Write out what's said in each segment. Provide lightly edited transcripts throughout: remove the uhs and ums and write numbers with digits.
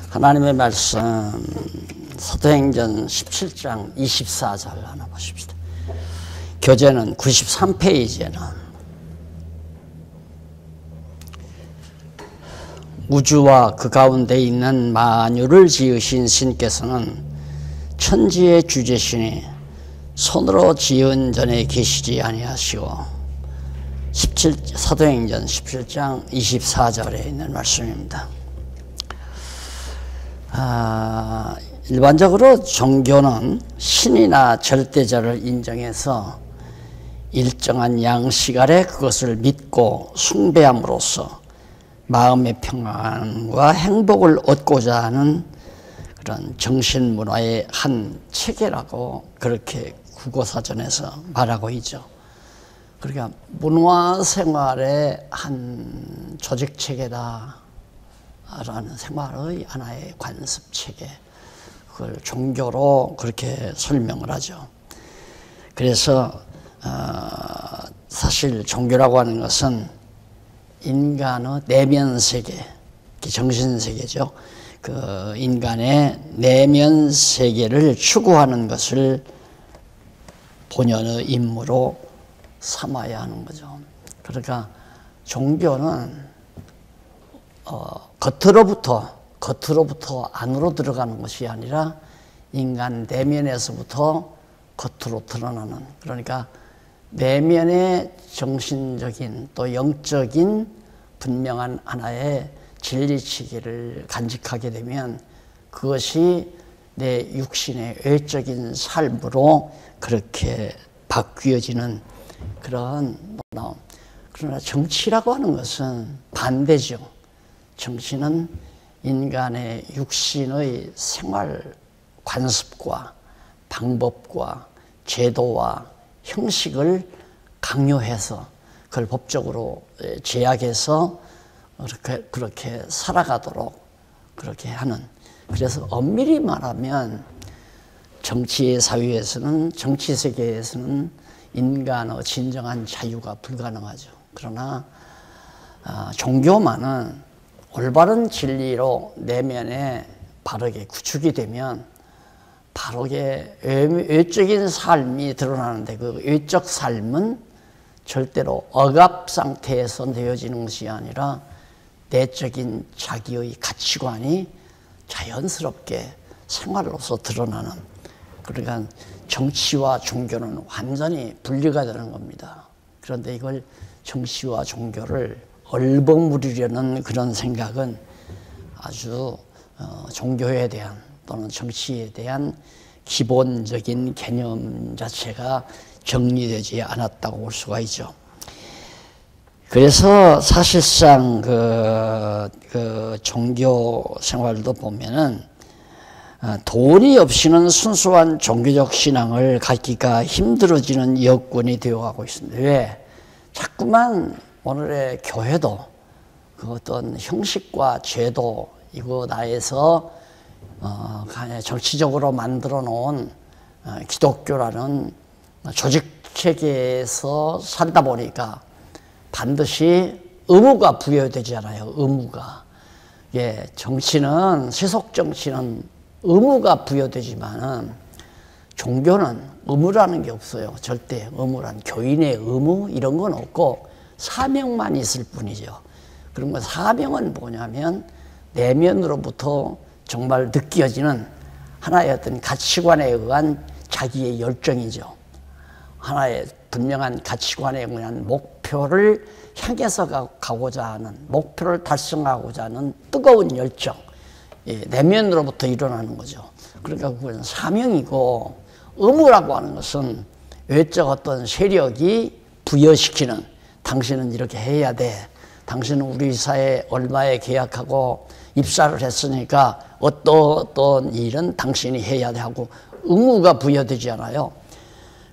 하나님의 말씀 사도행전 17장 24절 하나 보십시다. 교재는 93페이지에는 우주와 그 가운데 있는 만유를 지으신 신께서는 천지의 주제시니 손으로 지은 전에 계시지 아니하시고 사도행전 17장 24절에 있는 말씀입니다. 일반적으로 종교는 신이나 절대자를 인정해서 일정한 양식 아래 그것을 믿고 숭배함으로써 마음의 평안과 행복을 얻고자 하는 그런 정신문화의 한 체계라고 그렇게 국어사전에서 말하고 있죠. 그러니까 문화생활의 한 조직체계다 라는 생활의 하나의 관습체계, 그걸 종교로 그렇게 설명을 하죠. 그래서 사실 종교라고 하는 것은 인간의 내면세계, 정신세계죠. 그 인간의 내면세계를 추구하는 것을 본연의 임무로 삼아야 하는 거죠. 그러니까 종교는 겉으로부터 안으로 들어가는 것이 아니라 인간 내면에서부터 겉으로 드러나는, 그러니까 내면의 정신적인 또 영적인 분명한 하나의 진리체계를 간직하게 되면 그것이 내 육신의 외적인 삶으로 그렇게 바뀌어지는 그런 문화. 그러나 정치라고 하는 것은 반대죠. 정치는 인간의 육신의 생활 관습과 방법과 제도와 형식을 강요해서 그걸 법적으로 제약해서 그렇게 살아가도록 그렇게 하는. 그래서 엄밀히 말하면 정치 사회에서는, 정치 세계에서는 인간의 진정한 자유가 불가능하죠. 그러나 종교만은 올바른 진리로 내면에 바르게 구축이 되면 바르게 외적인 삶이 드러나는데, 그 외적 삶은 절대로 억압 상태에서 내어지는 것이 아니라 내적인 자기의 가치관이 자연스럽게 생활로서 드러나는, 그러니까 정치와 종교는 완전히 분리가 되는 겁니다. 그런데 이걸 정치와 종교를 얼버무리려는 그런 생각은 아주 종교에 대한 또는 정치에 대한 기본적인 개념 자체가 정리되지 않았다고 볼 수가 있죠. 그래서 사실상 그 종교 생활도 보면은 돈이 없이는 순수한 종교적 신앙을 갖기가 힘들어지는 여건이 되어가고 있습니다. 왜? 자꾸만 오늘의 교회도 그 어떤 형식과 제도 이거 나에서 정치적으로 만들어 놓은 기독교라는 조직 체계에서 살다 보니까 반드시 의무가 부여되잖아요. 의무가. 예, 정치는, 세속 정치는 의무가 부여되지만은 종교는 의무라는 게 없어요. 절대 의무란, 교인의 의무 이런 건 없고 사명만 있을 뿐이죠. 그런 건, 사명은 뭐냐면 내면으로부터 정말 느껴지는 하나의 어떤 가치관에 의한 자기의 열정이죠. 하나의 분명한 가치관에 의한 목표를 향해서 가고자 하는, 목표를 달성하고자 하는 뜨거운 열정, 내면으로부터 일어나는 거죠. 그러니까 그건 사명이고, 의무라고 하는 것은 외적 어떤 세력이 부여시키는, 당신은 이렇게 해야 돼, 당신은 우리 사회에 얼마에 계약하고 입사를 했으니까 어떤 일은 당신이 해야 돼 하고 의무가 부여되지 않아요.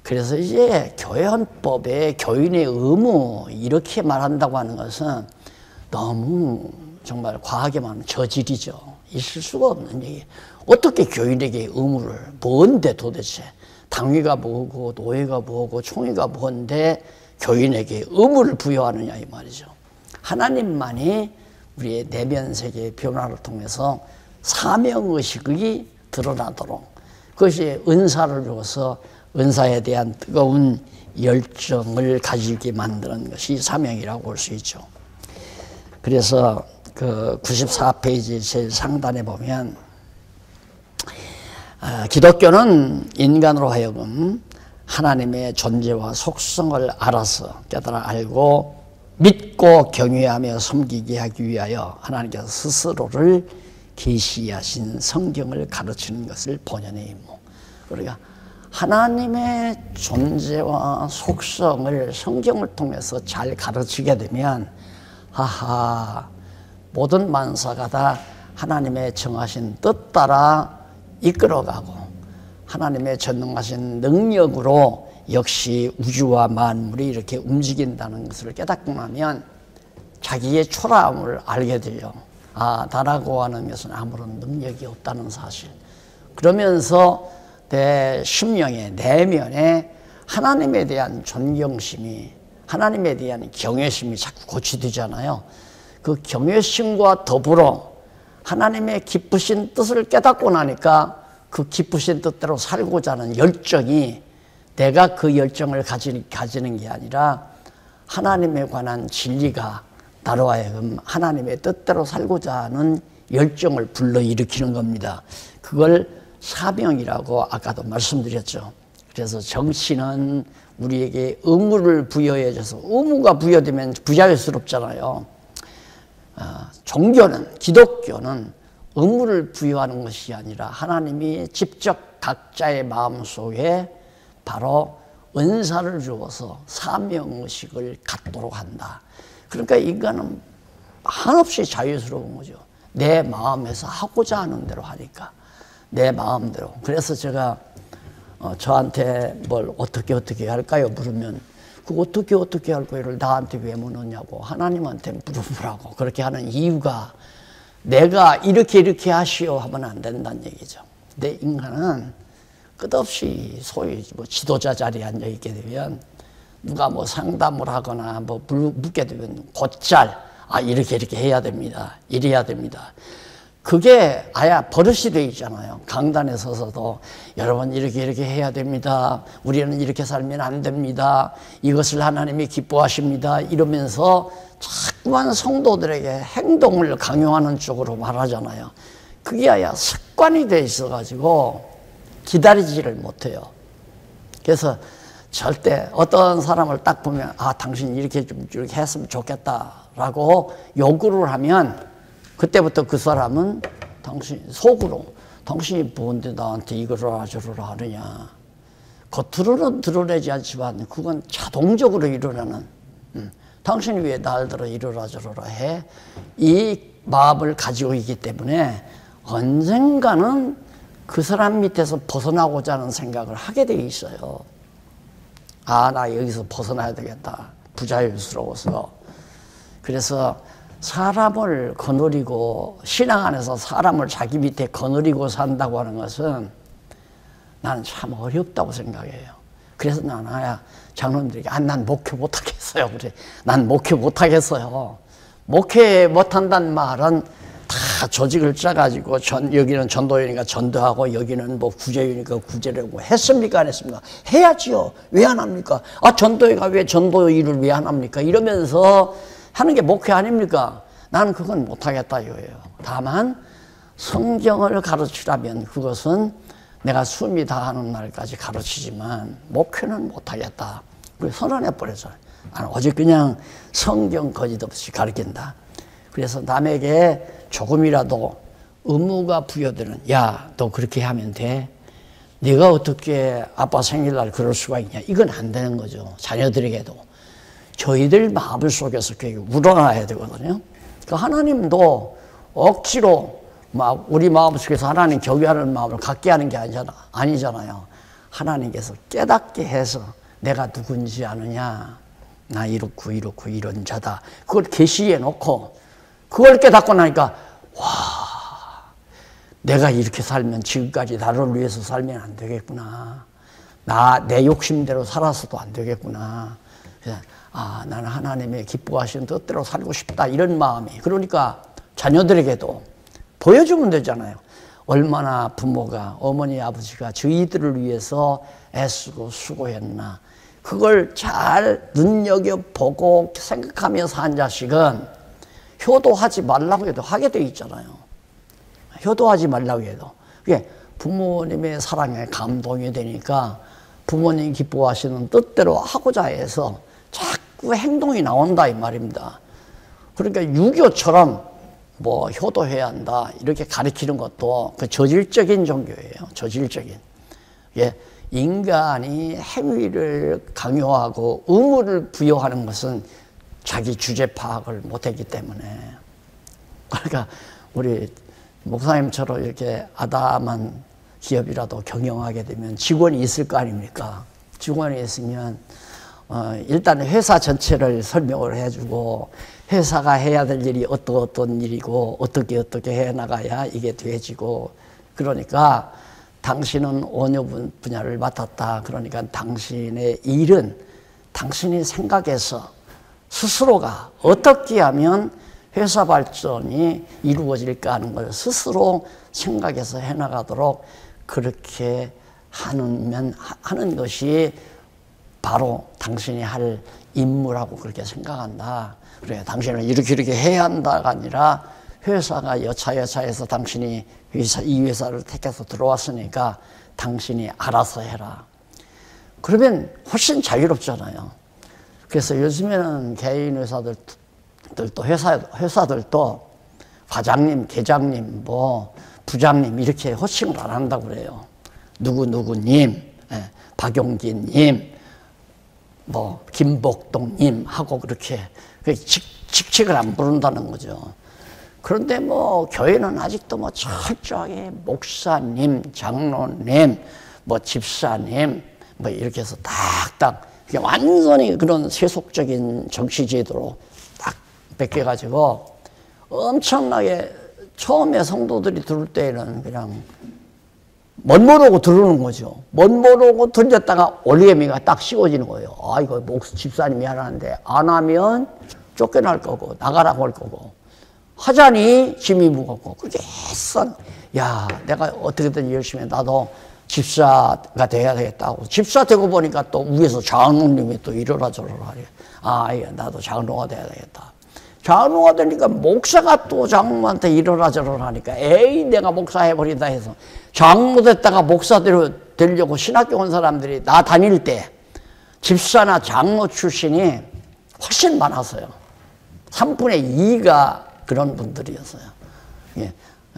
그래서 이제 교회 헌법에 교인의 의무 이렇게 말한다고 하는 것은 너무 정말 과하게 말하면 저질이죠. 있을 수가 없는 얘기. 어떻게 교인에게 의무를, 뭔데 도대체? 당위가 뭐고 노예가 뭐고 총회가 뭔데 교인에게 의무를 부여하느냐 이 말이죠. 하나님만이 우리의 내면 세계의 변화를 통해서 사명의식이 드러나도록 그것이 은사를 주어서 은사에 대한 뜨거운 열정을 가지게 만드는 것이 사명이라고 볼 수 있죠. 그래서 그 94페이지 제일 상단에 보면 기독교는 인간으로 하여금 하나님의 존재와 속성을 알아서 깨달아 알고 믿고 경외하며 섬기게 하기 위하여 하나님께서 스스로를 계시하신 성경을 가르치는 것을 본연의 임무. 그러니까 하나님의 존재와 속성을 성경을 통해서 잘 가르치게 되면 모든 만사가 다 하나님의 정하신 뜻 따라 이끌어가고 하나님의 전능하신 능력으로 역시 우주와 만물이 이렇게 움직인다는 것을 깨닫고 나면 자기의 초라함을 알게 돼요. 나라고 하는 것은 아무런 능력이 없다는 사실. 그러면서 내 심령의 내면에 하나님에 대한 존경심이, 하나님에 대한 경외심이 자꾸 고취되잖아요. 그 경외심과 더불어 하나님의 기쁘신 뜻을 깨닫고 나니까 그 기쁘신 뜻대로 살고자 하는 열정이 내가 그 열정을 가지는 게 아니라 하나님에 관한 진리가 나로 하여금 하나님의 뜻대로 살고자 하는 열정을 불러일으키는 겁니다. 그걸 사명이라고 아까도 말씀드렸죠. 그래서 정치는 우리에게 의무를 부여해 줘서 의무가 부여되면 부자연스럽잖아요. 종교는, 기독교는 의무를 부여하는 것이 아니라 하나님이 직접 각자의 마음속에 바로 은사를 주어서 사명의식을 갖도록 한다. 그러니까 인간은 한없이 자유스러운 거죠. 내 마음에서 하고자 하는 대로 하니까. 내 마음대로. 그래서 제가 저한테 뭘 어떻게 할까요? 물으면 그 어떻게 할 거를 나한테 왜 묻느냐고 하나님한테 물어보라고 그렇게 하는 이유가 내가 이렇게 하시오 하면 안 된다는 얘기죠. 근데 인간은 끝없이 소위 뭐 지도자 자리에 앉아 있게 되면 누가 뭐 상담을 하거나 뭐 묻게 되면 곧잘 이렇게 해야 됩니다. 이래야 됩니다. 그게 아예 버릇이 돼 있잖아요. 강단에 서서도 여러분 이렇게 해야 됩니다. 우리는 이렇게 살면 안 됩니다. 이것을 하나님이 기뻐하십니다. 이러면서 자꾸만 성도들에게 행동을 강요하는 쪽으로 말하잖아요. 그게 아예 습관이 돼 있어가지고 기다리지를 못해요. 그래서 절대 어떤 사람을 딱 보면 당신 이렇게 했으면 좋겠다라고 요구를 하면 그때부터 그 사람은 속으로 당신이 뭔데 나한테 이거라 저러라 하느냐. 겉으로는 드러내지 않지만 그건 자동적으로 일어나는 당신이 왜 날들어 이러라 저러라 해? 이 마음을 가지고 있기 때문에 언젠가는 그 사람 밑에서 벗어나고자 하는 생각을 하게 돼 있어요. 나 여기서 벗어나야 되겠다. 부자연스러워서. 그래서 사람을 거느리고 신앙 안에서 사람을 자기 밑에 거느리고 산다고 하는 것은 나는 참 어렵다고 생각해요. 그래서 나는 장로님들에게 난 목회 못하겠어요. 그래. 난 목회 못하겠어요. 목회 못한다는 말은 다 조직을 짜가지고 여기는 전도회니까 전도하고 여기는 뭐 구제회니까 구제를 하고 했습니까 안 했습니까? 해야지요. 왜 안 합니까? 전도회가 왜 전도 일을 왜 안 합니까? 이러면서 하는 게 목회 아닙니까? 나는 그건 못하겠다 이거예요. 다만 성경을 가르치라면 그것은 내가 숨이 다하는 날까지 가르치지만 목회는 못하겠다. 그래서 선언해버려서 나는 오직 그냥 성경 거짓없이 가르친다. 그래서 남에게 조금이라도 의무가 부여되는 너 그렇게 하면 돼. 네가 어떻게 아빠 생일날 그럴 수가 있냐. 이건 안 되는 거죠. 자녀들에게도. 저희들 마음 속에서 그게 우러나야 되거든요. 그러니까 하나님도 억지로 우리 마음 속에서 하나님 경외하는 마음을 갖게 하는 게 아니잖아요. 하나님께서 깨닫게 해서 내가 누군지 아느냐. 나 이렇고 이런 자다. 그걸 계시해 놓고 그걸 깨닫고 나니까 내가 이렇게 살면 지금까지 나를 위해서 살면 안 되겠구나. 내 욕심대로 살아서도 안 되겠구나. 그래서 나는 하나님의 기뻐하시는 뜻대로 살고 싶다. 이런 마음이. 그러니까 자녀들에게도 보여주면 되잖아요. 얼마나 부모가, 어머니, 아버지가 저희들을 위해서 애쓰고 수고했나. 그걸 잘 눈여겨보고 생각하면서 한 자식은 효도하지 말라고 해도 하게 돼 있잖아요. 효도하지 말라고 해도. 그게 부모님의 사랑에 감동이 되니까 부모님 기뻐하시는 뜻대로 하고자 해서 자꾸 행동이 나온다 이 말입니다. 그러니까 유교처럼 뭐 효도해야 한다 이렇게 가르치는 것도 그 저질적인 종교예요. 저질적인. 예, 인간이 행위를 강요하고 의무를 부여하는 것은 자기 주제 파악을 못했기 때문에. 그러니까 우리 목사님처럼 이렇게 아담한 기업이라도 경영하게 되면 직원이 있을 거 아닙니까? 직원이 있으면 일단 회사 전체를 설명을 해주고 회사가 해야 될 일이 어떤 일이고 어떻게 해나가야 이게 돼지고, 그러니까 당신은 어느 분야를 맡았다. 그러니까 당신의 일은 당신이 생각해서 스스로가 어떻게 하면 회사 발전이 이루어질까 하는 걸 스스로 생각해서 해나가도록 그렇게 하는 것이 바로 당신이 할 임무라고 그렇게 생각한다. 그래, 당신은 이렇게 해야 한다가 아니라 회사가 여차여차해서 당신이 이 회사를 택해서 들어왔으니까 당신이 알아서 해라. 그러면 훨씬 자유롭잖아요. 그래서 요즘에는 개인 회사들도 회사들도 과장님, 계장님, 뭐 부장님 이렇게 호칭을 안 한다고 그래요. 누구님, 박용진님, 뭐 김복동님 하고 그렇게 직책을 안 부른다는 거죠. 그런데 뭐 교회는 아직도 뭐 철저하게 목사님, 장로님, 뭐 집사님 뭐 이렇게 해서 딱딱 완전히 그런 세속적인 정치 제도로 딱 뺏겨가지고 엄청나게 처음에 성도들이 들을 때에는 그냥 멋모르고 들어오는 거죠. 멋모르고 던졌다가 올리미가 딱 씌워지는 거예요. 아, 이거 집사님이 하라는데 안 하면 쫓겨날 거고 나가라고 할 거고 하자니 짐이 무겁고 그렇게 했어. 야, 내가 어떻게든 열심히 해. 나도 집사가 돼야 되겠다고. 집사 되고 보니까 또 위에서 장로님이 또 이러라 저러라 하래. 아, 나도 장로가 돼야 되겠다. 장로가 되니까 목사가 또 장로한테 이러라 저러라 하니까 에이 내가 목사 해버린다 해서 장로 됐다가 목사 되려고 신학교 온 사람들이 나 다닐 때 집사나 장로 출신이 훨씬 많았어요. 3분의 2가 그런 분들이었어요. 예.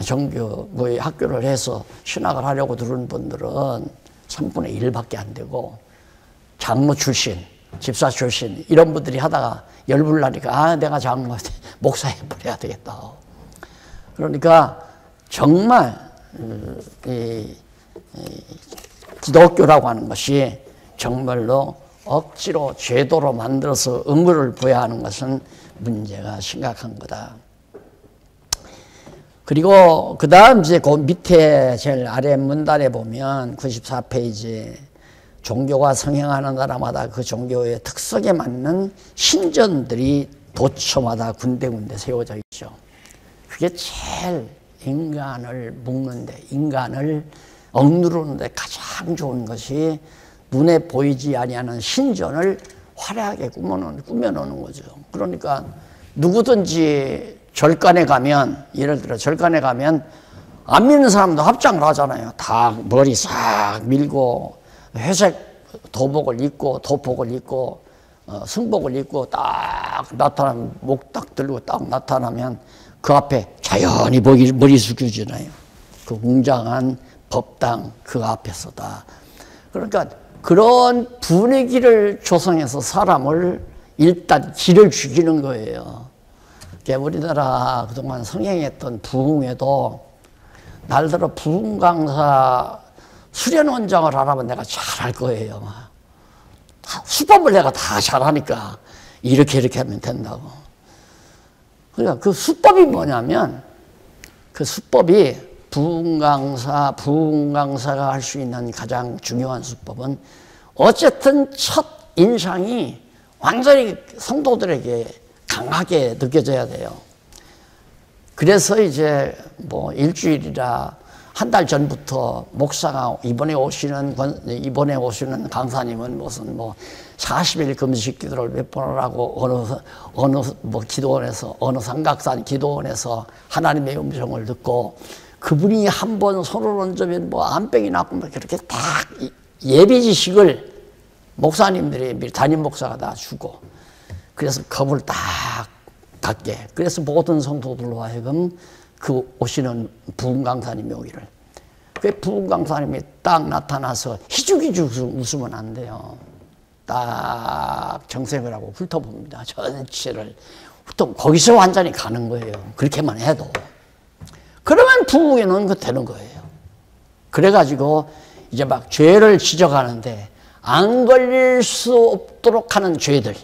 정규 학교를 해서 신학을 하려고 들은 분들은 3분의 1밖에 안 되고 장로 출신, 집사 출신 이런 분들이 하다가 열불 나니까 아 내가 장로 목사 해버려야 되겠다. 그러니까 정말 이 기독교라고 하는 것이 정말로 억지로 제도로 만들어서 의무를 부여야 하는 것은 문제가 심각한 거다. 그리고 그 다음 이제 그 밑에 제일 아래 문단에 보면 94페이지 종교가 성행하는 나라마다 그 종교의 특성에 맞는 신전들이 도처마다 군데군데 세워져 있죠. 그게 제일 인간을 묶는데, 인간을 억누르는데 가장 좋은 것이 눈에 보이지 아니하는 신전을 화려하게 꾸며놓는 거죠. 그러니까 누구든지 절간에 가면, 예를 들어 절간에 가면 안 믿는 사람도 합장을 하잖아요. 다 머리 싹 밀고 회색 도복을 입고 도복을 입고 승복을 입고 딱 나타나면 목 딱 들고 딱 나타나면 그 앞에 자연히 머리 숙여지나요. 그 웅장한 법당 그 앞에서다. 그러니까 그런 분위기를 조성해서 사람을 일단 기를 죽이는 거예요. 우리나라 그동안 성행했던 부흥회도 날들어 부흥 강사 수련 원장을 하라면 내가 잘할 거예요. 수법을 내가 다 잘하니까 이렇게 하면 된다고. 그러니까 그 수법이 뭐냐면 그 수법이 부흥 강사가 할 수 있는 가장 중요한 수법은 어쨌든 첫 인상이 완전히 성도들에게 강하게 느껴져야 돼요. 그래서 이제 뭐 일주일이라 한 달 전부터 목사가 이번에 오시는 강사님은 무슨 뭐 40일 금식 기도를 몇 번을 하고 어느 뭐 기도원에서 어느 삼각산 기도원에서 하나님의 음성을 듣고 그분이 한 번 손을 얹으면 뭐 암병이 낫고 뭐 그렇게 딱 예비 지식을 목사님들이 담임 목사가 다 주고 그래서 겁을 딱 갖게 그래서 모든 성도들로 하여금 그 오시는 부흥 강사님이 오기를 그 부흥 강사님이 딱 나타나서 희죽희죽 웃으면 안 돼요. 딱 정색을 하고 훑어봅니다. 전체를 또 거기서 완전히 가는 거예요. 그렇게만 해도 그러면 부흥에는 그 되는 거예요. 그래가지고 이제 막 죄를 지적하는데 안 걸릴 수 없도록 하는 죄들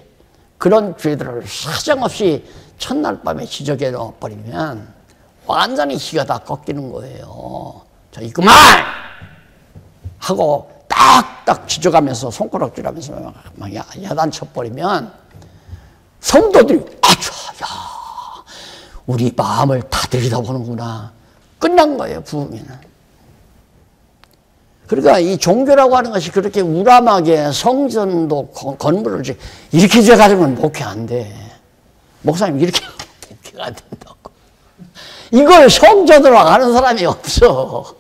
그런 죄들을 사정없이 첫날 밤에 지적해 넣어버리면 완전히 기가 다 꺾이는 거예요. 자, 이그만 하고 딱딱 지적하면서 손가락질하면서 막 야단 쳐버리면 성도들이 야, 우리 마음을 다 들여다보는구나. 끝난 거예요, 부흥에는. 그러니까 이 종교라고 하는 것이 그렇게 우람하게 성전도 건물을 이렇게 지어가지고는 목회 안 돼. 목사님 이렇게 목회가 안 된다고. 이걸 성전으로 아는 사람이 없어.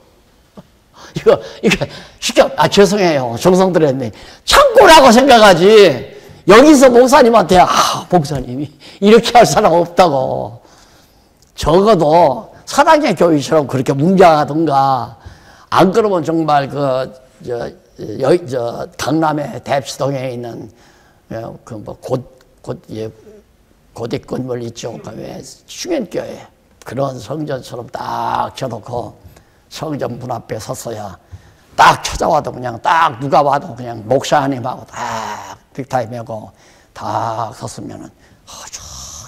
이거 쉽게 죄송해요. 정성들 했네. 창고라고 생각하지. 여기서 목사님한테 목사님이 이렇게 할 사람 없다고. 적어도 사랑의 교회처럼 그렇게 뭉장하든가 안 그러면 정말 강남의 대치동에 있는 고딕 건물 있죠. 왜 충현교회 그런 성전처럼 딱 쳐놓고 성전 문 앞에 섰어야 딱 찾아와도 그냥 딱 누가 와도 그냥 목사님하고 딱 빅타이 메고 딱 섰으면은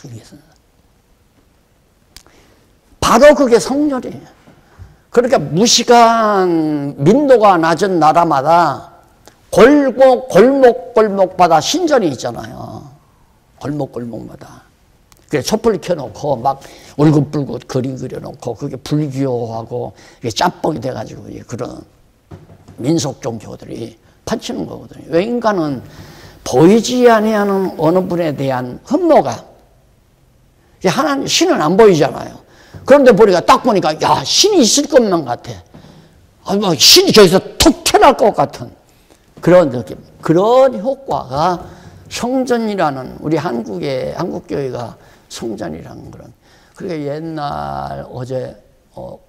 이렇게 바로 그게 성전이에요. 그러니까 무식한 민도가 낮은 나라마다 골목골목마다 신전이 있잖아요. 골목골목마다. 그래서 촛불 켜놓고 막 울긋불긋 그림 그려놓고 그게 불교하고 이게 짬뽕이 돼가지고 그런 민속 종교들이 판치는 거거든요. 왜 인간은 보이지 아니하는 어느 분에 대한 흠모가 하나님 신은 안 보이잖아요. 그런데 딱 보니까 야 신이 있을 것만 같아. 뭐 신이 저기서 툭 튀어나올 것 같은 그런 느낌, 그런 효과가 성전이라는 우리 한국교회가 성전이라는 그런. 그러니까 옛날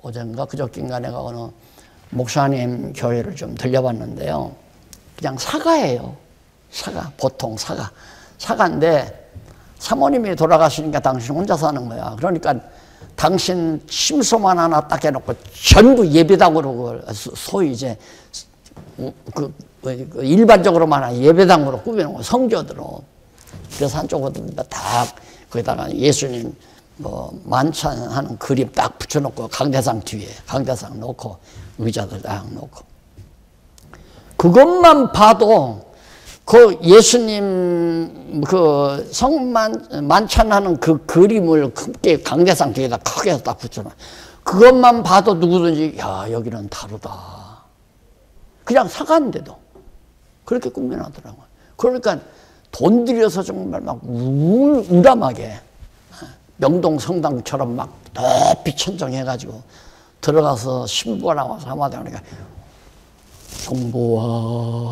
어젠가 그저께인가 내가 어느 목사님 교회를 좀 들려봤는데요. 그냥 사가예요. 사가, 보통 사가인데 사모님이 돌아가시니까 당신 혼자 사는 거야. 그러니까 당신 침소만 하나 딱 해놓고 전부 예배당으로 소위 이제 일반적으로만 예배당으로 꾸며놓은 성교들로. 그래서 한쪽으로 다 거기다가 예수님 뭐 만찬하는 그림 딱 붙여놓고 강대상 뒤에 강대상 놓고 의자들 딱 놓고 그것만 봐도 그 예수님 그 만찬하는 그 그림을 크게 강대상 뒤에다 크게 딱 붙여놔. 그것만 봐도 누구든지 야 여기는 다르다. 그냥 사과인데도 그렇게 꾸며놨더라고요. 그러니까 돈 들여서 정말 막 우람하게 명동 성당처럼 막 높이 천정해가지고 들어가서 신부가 나와서 한마디 하니까 성부와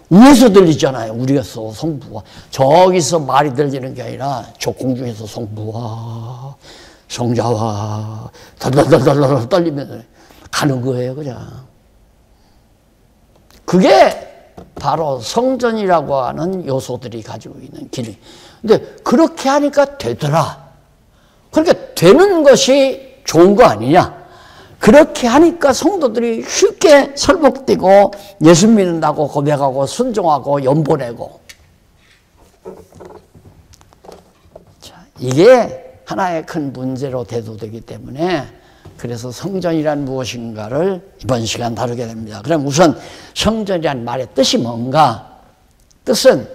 위에서 들리잖아요. 우리에서 성부와 저기서 말이 들리는 게 아니라 저 공중에서 성부와 성자와 달달달달 떨리면서 가는 거예요. 그냥 그게 바로 성전이라고 하는 요소들이 가지고 있는 기능. 근데 그렇게 하니까 되더라. 그러니까 되는 것이 좋은 거 아니냐. 그렇게 하니까 성도들이 쉽게 설복되고 예수 믿는다고 고백하고 순종하고 연보내고. 자, 이게 하나의 큰 문제로 대두되기 때문에 그래서 성전이란 무엇인가를 이번 시간 다루게 됩니다. 그럼 우선 성전이란 말의 뜻이 뭔가? 뜻은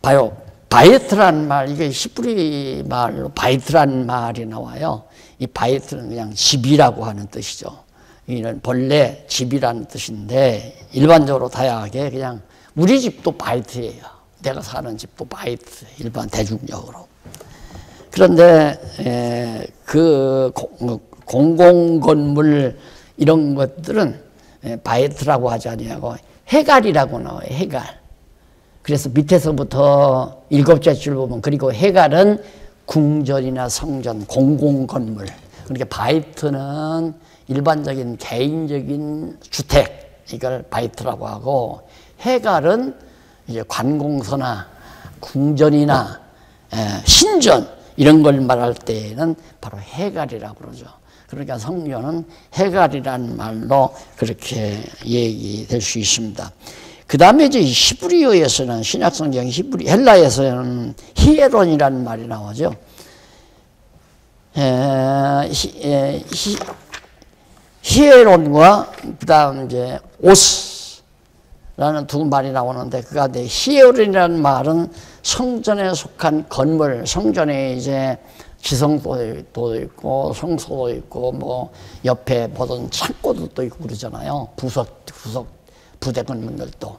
봐요. 바이트라는 말, 이게 히브리 말로 바이트라는 말이 나와요. 이 바이트는 그냥 집이라고 하는 뜻이죠. 이는 본래 집이라는 뜻인데 일반적으로 다양하게 그냥 우리 집도 바이트예요. 내가 사는 집도 바이트, 일반 대중적으로. 그런데 그 공공건물 이런 것들은 바이트라고 하지 아니하고 해갈이라고 나와요. 해갈. 그래서 밑에서부터 7째 줄 보면 그리고 해갈은 궁전이나 성전, 공공건물. 그러니까 바이트는 일반적인 개인적인 주택, 이걸 바이트라고 하고 해갈은 이제 관공서나 궁전이나 신전 이런 걸 말할 때에는 바로 해갈이라고 그러죠. 그러니까 성전은 해갈이라는 말로 그렇게 얘기될 수 있습니다. 그 다음에 이제 히브리어에서는 신약성경 헬라에서는 히에론이라는 말이 나오죠. 히에론과 그 다음 이제 오스라는 두 말이 나오는데 그 가운데 히에론이라는 말은 성전에 속한 건물, 성전에 이제 지성소도 있고 성소도 있고 뭐 옆에 보던 창고도 있고 그러잖아요. 구석 부대 건물들도.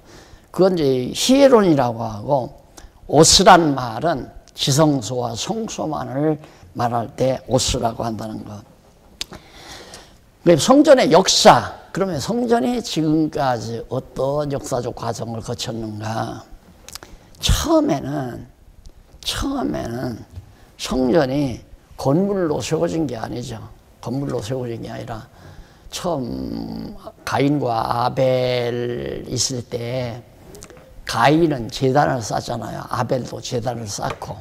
그건 이제 히에론이라고 하고 오스란 말은 지성소와 성소만을 말할 때 오스라고 한다는 것. 성전의 역사, 그러면 성전이 지금까지 어떤 역사적 과정을 거쳤는가. 처음에는 성전이 건물로 세워진 게 아니죠. 건물로 세워진 게 아니라 처음 가인과 아벨 있을 때 가인은 제단을 쌓잖아요. 아벨도 제단을 쌓고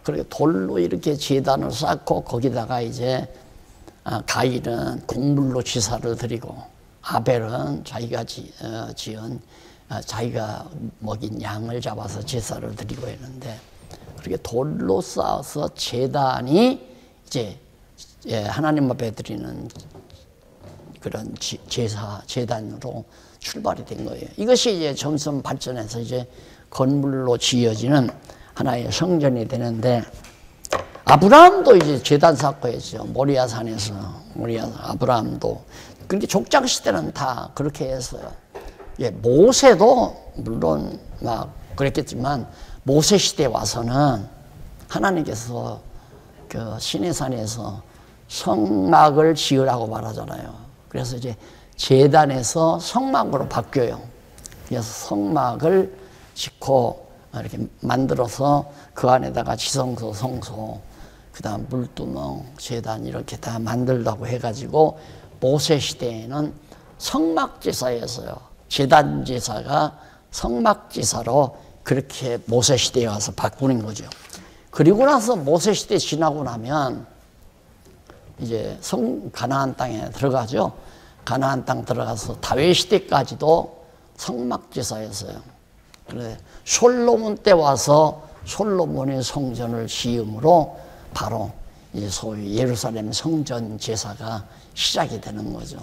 그리고 돌로 이렇게 제단을 쌓고 거기다가 이제 가인은 곡물로 제사를 드리고 아벨은 자기가 지은 자기가 먹인 양을 잡아서 제사를 드리고 했는데 그렇게 돌로 쌓아서 제단이 이제 하나님 앞에 드리는 그런 제단으로 출발이 된 거예요. 이것이 이제 점점 발전해서 이제 건물로 지어지는 하나의 성전이 되는데 아브라함도 이제 제단 쌓고 했죠. 모리아산에서 아브라함도. 그런데 족장 시대는 다 그렇게 했어요. 모세도 물론 막 그랬겠지만 모세 시대에 와서는 하나님께서 그 시내산에서 성막을 지으라고 말하잖아요. 그래서 이제 제단에서 성막으로 바뀌어요. 그래서 성막을 짓고 이렇게 만들어서 그 안에다가 지성소, 성소, 그 다음 물두멍, 제단 이렇게 다 만들다고 해가지고 모세 시대에는 성막제사였어요. 제단제사가 성막제사로 그렇게 모세 시대에 와서 바꾸는 거죠. 그리고 나서 모세 시대 지나고 나면 이제 가나안 땅에 들어가죠. 가나안 땅 들어가서 다윗 시대까지도 성막제사였어요. 그래 솔로몬 때 와서 솔로몬의 성전을 지음으로 바로 이제 소위 예루살렘 성전 제사가 시작이 되는 거죠.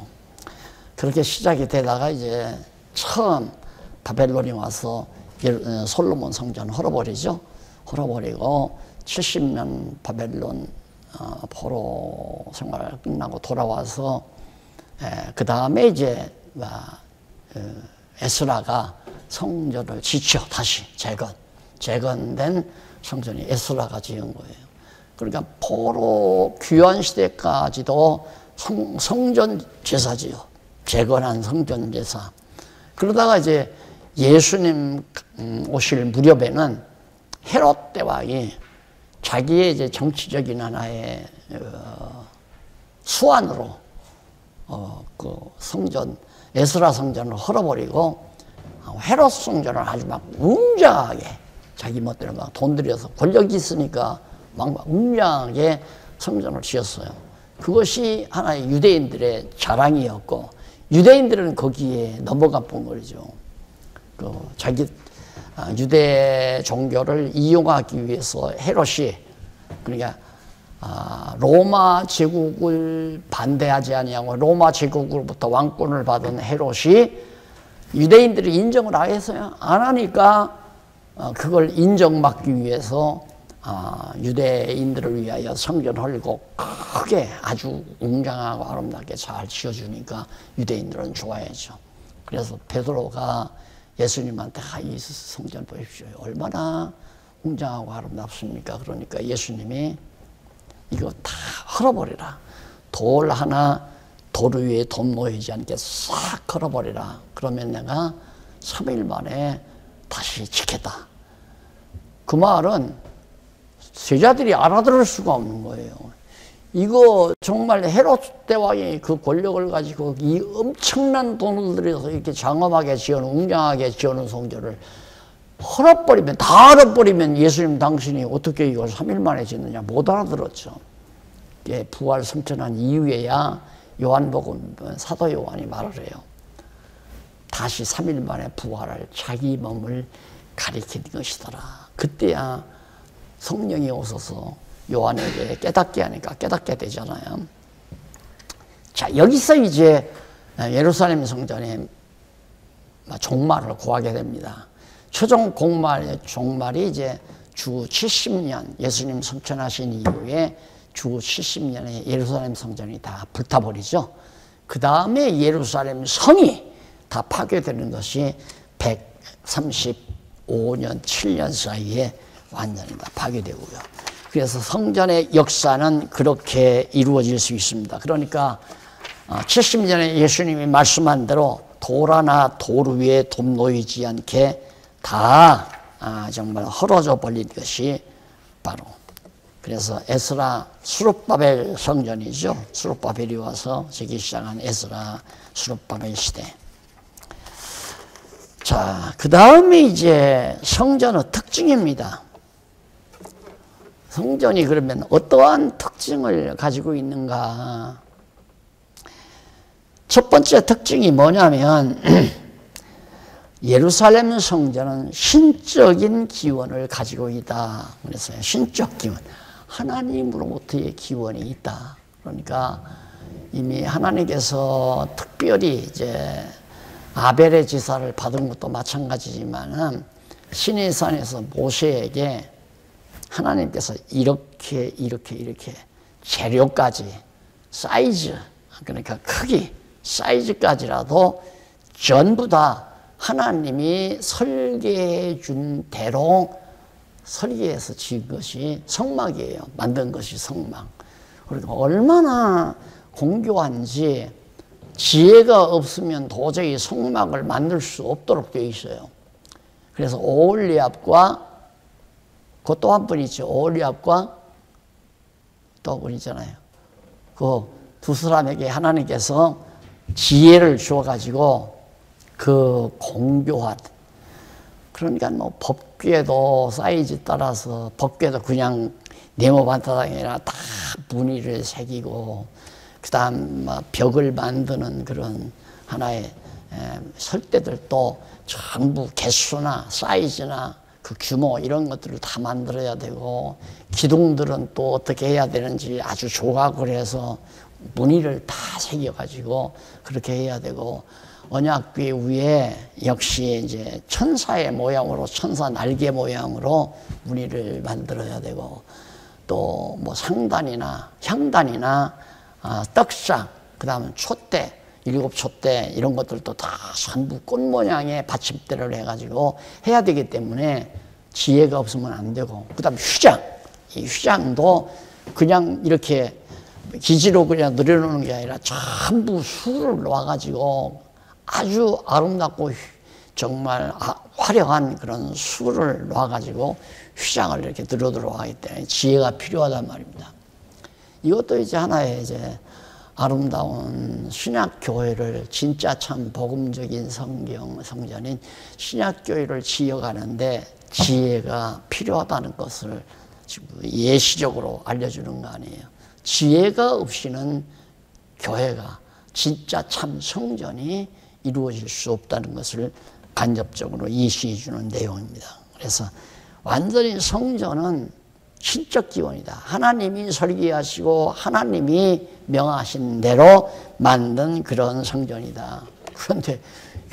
그렇게 시작이 되다가 이제 처음 바벨론이 와서 솔로몬 성전 헐어버리죠. 헐어버리고 70년 바벨론 포로 생활 끝나고 돌아와서 그 다음에 이제 에스라가 성전을 지켜 다시 재건된 성전이 에스라가 지은 거예요. 그러니까 포로 귀환 시대까지도 성전 제사지요. 재건한 성전 제사. 그러다가 이제 예수님 오실 무렵에는 헤롯 대왕이 자기의 이제 정치적인 하나의 수완으로 그 성전 에스라 성전을 헐어버리고 헤롯 성전을 아주 막 웅장하게 자기 멋대로 막 돈 들여서 권력이 있으니까 막 웅장하게 성전을 지었어요. 그것이 하나의 유대인들의 자랑이었고 유대인들은 거기에 넘어가 본 거죠. 그 자기 유대 종교를 이용하기 위해서 헤롯이 그러니까 로마 제국을 반대하지 아니하고 로마 제국으로부터 왕권을 받은 헤롯이 유대인들이 인정을 안 했어요. 안 하니까 그걸 인정받기 위해서 유대인들을 위하여 성전 헐고 크게 아주 웅장하고 아름답게 잘 지어주니까 유대인들은 좋아했죠. 그래서 베드로가 예수님한테 이 성전 보십시오. 얼마나 웅장하고 아름답습니까? 그러니까 예수님이 이거 다 헐어버리라. 돌 하나 돌 위에 돈 모이지 않게 싹 헐어버리라. 그러면 내가 3일 만에 다시 짓겠다. 그 말은 제자들이 알아들을 수가 없는 거예요. 이거 정말 헤롯 대왕이 그 권력을 가지고 이 엄청난 돈을 들여서 이렇게 장엄하게 지어놓은, 웅장하게 지어놓은 성전을 헐어버리면, 다 헐어버리면 예수님 당신이 어떻게 이걸 3일 만에 짓느냐 못 알아들었죠. 예, 부활 승천한 이후에야 요한복음 사도 요한이 말을 해요. 다시 3일 만에 부활할 자기 몸을 가리키는 것이더라. 그때야 성령이 오셔서 요한에게 깨닫게 하니까 깨닫게 되잖아요. 자, 여기서 이제 예루살렘 성전의 종말을 구하게 됩니다. 최종 종말이 이제 주 70년, 예수님 승천하신 이후에 주 70년에 예루살렘 성전이 다 불타버리죠. 그 다음에 예루살렘 성이 다 파괴되는 것이 135년, 7년 사이에 완전히 다 파괴되고요. 그래서 성전의 역사는 그렇게 이루어질 수 있습니다. 그러니까 70년에 예수님이 말씀한 대로 돌 하나 돌 위에 돈 놓이지 않게 다 정말 헐어져 버린 것이 바로, 그래서 에스라 수룹바벨 성전이죠. 수룹바벨이 와서 지기 시작한 에스라 수룹바벨 시대. 자, 그 다음에 이제 성전의 특징입니다. 성전이 그러면 어떠한 특징을 가지고 있는가? 첫 번째 특징이 뭐냐면 예루살렘 성전은 신적인 기원을 가지고 있다. 그래서 신적 기원, 하나님으로부터의 기원이 있다. 그러니까 이미 하나님께서 특별히 이제 아벨의 제사를 받은 것도 마찬가지지만 시내 산에서 모세에게 하나님께서 이렇게 재료까지, 사이즈, 그러니까 크기, 사이즈까지라도 전부 다 하나님이 설계해 준 대로 설계해서 지은 것이 성막이에요. 만든 것이 성막. 그러니까 얼마나 공교한지, 지혜가 없으면 도저히 성막을 만들 수 없도록 되어 있어요. 그래서 오홀리압과 그 또 한 분 있죠. 오홀리압과 또 한 분 있잖아요. 그 두 사람에게 하나님께서 지혜를 주어가지고 그 공교한, 그러니까 뭐 법궤도 사이즈 따라서 법궤도 그냥 네모 반타당이 아니라 다 무늬를 새기고, 그 다음 벽을 만드는 그런 하나의 설대들도 전부 개수나 사이즈나 그 규모 이런 것들을 다 만들어야 되고, 기둥들은 또 어떻게 해야 되는지 아주 조각을 해서 무늬를 다 새겨가지고 그렇게 해야 되고, 언약궤 위에 역시 이제 천사의 모양으로, 천사 날개 모양으로 무늬를 만들어야 되고, 또 뭐 상단이나 향단이나 떡상, 그 다음에 촛대, 7촛대 이런 것들도 다 전부 꽃 모양의 받침대를 해가지고 해야 되기 때문에 지혜가 없으면 안 되고, 그 다음 휘장, 이 휘장도 그냥 이렇게 기지로 그냥 늘여놓는 게 아니라 전부 수를 놓아가지고 아주 아름답고 정말 화려한 그런 수를 놓아가지고 휘장을 이렇게 들어들어가기 때문에 지혜가 필요하단 말입니다. 이것도 이제 하나의 이제 아름다운 신약교회를, 진짜 참 복음적인 성전인 신약교회를 지어가는데 지혜가 필요하다는 것을 지금 예시적으로 알려주는 거 아니에요. 지혜가 없이는 교회가, 진짜 참 성전이 이루어질 수 없다는 것을 간접적으로 예시해 주는 내용입니다. 그래서 완전히 성전은 신적 기원이다. 하나님이 설계하시고 하나님이 명하신 대로 만든 그런 성전이다. 그런데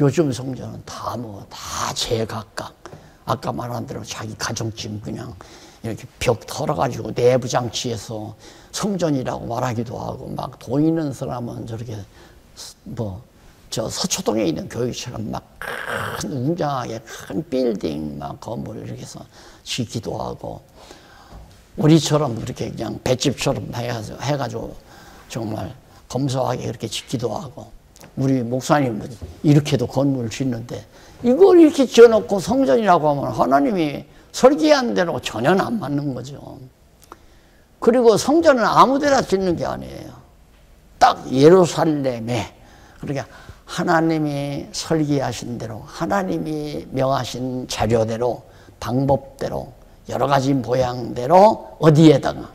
요즘 성전은 다 제각각 아까 말한 대로 자기 가정집 그냥 이렇게 벽 털어가지고 내부 장치에서 성전이라고 말하기도 하고 막 돈 있는 사람은 저렇게 저 서초동에 있는 교육처럼 막 큰 웅장하게 큰 빌딩 막 건물 이렇게 해서 짓기도 하고 우리처럼 그렇게 그냥 볏집처럼 해가지고 정말 검소하게 그렇게 짓기도 하고 우리 목사님은 이렇게도 건물을 짓는데 이걸 이렇게 지어놓고 성전이라고 하면 하나님이 설계한 대로 전혀 안 맞는 거죠. 그리고 성전은 아무 데나 짓는 게 아니에요. 딱 예루살렘에 그러니까 하나님이 설계하신 대로 하나님이 명하신 자료대로 방법대로 여러 가지 모양대로 어디에다가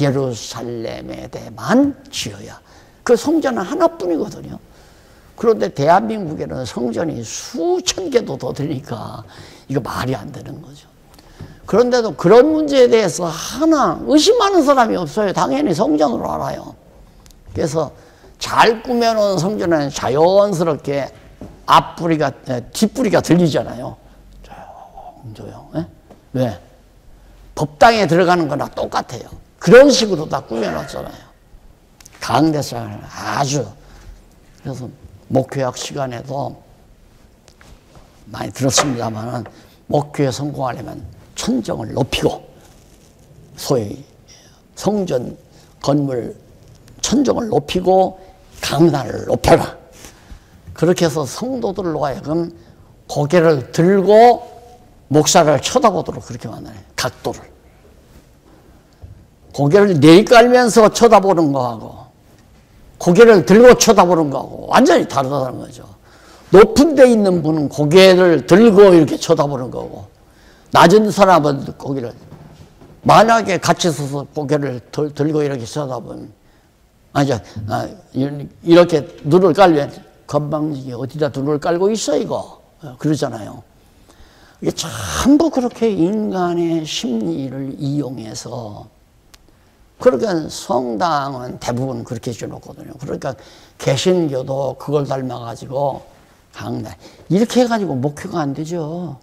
예루살렘에만 지어야 그 성전은 하나뿐이거든요. 그런데 대한민국에는 성전이 수천 개도 더 되니까 이거 말이 안 되는 거죠. 그런데도 그런 문제에 대해서 하나 의심하는 사람이 없어요. 당연히 성전으로 알아요. 그래서 잘 꾸며놓은 성전은 자연스럽게 앞뿌리가 뒷뿌리가 들리잖아요. 조용. 예? 왜? 법당에 들어가는 거나 똑같아요. 그런 식으로 다 꾸며놨잖아요. 강대상을 아주. 그래서 목회학 시간에도 많이 들었습니다만 목회에 성공하려면 천정을 높이고 소위 성전 건물 천정을 높이고 강단을 높여라. 그렇게 해서 성도들로 하여금 고개를 들고 목사를 쳐다보도록 그렇게 만드네. 각도를. 고개를 내리깔면서 쳐다보는 거하고 고개를 들고 쳐다보는 거하고 완전히 다르다는 거죠. 높은 데 있는 분은 고개를 들고 이렇게 쳐다보는 거고 낮은 사람은 고개를 만약에 같이 서서 고개를 들고 이렇게 쳐다보면 이렇게 눈을 깔면 건방지게 어디다 눈을 깔고 있어 이거 그러잖아요. 이게 전부 그렇게 인간의 심리를 이용해서 그러니까 성당은 대부분 그렇게 해놓거든요. 그러니까 개신교도 그걸 닮아가지고 강단 이렇게 해가지고 목회가 안 되죠.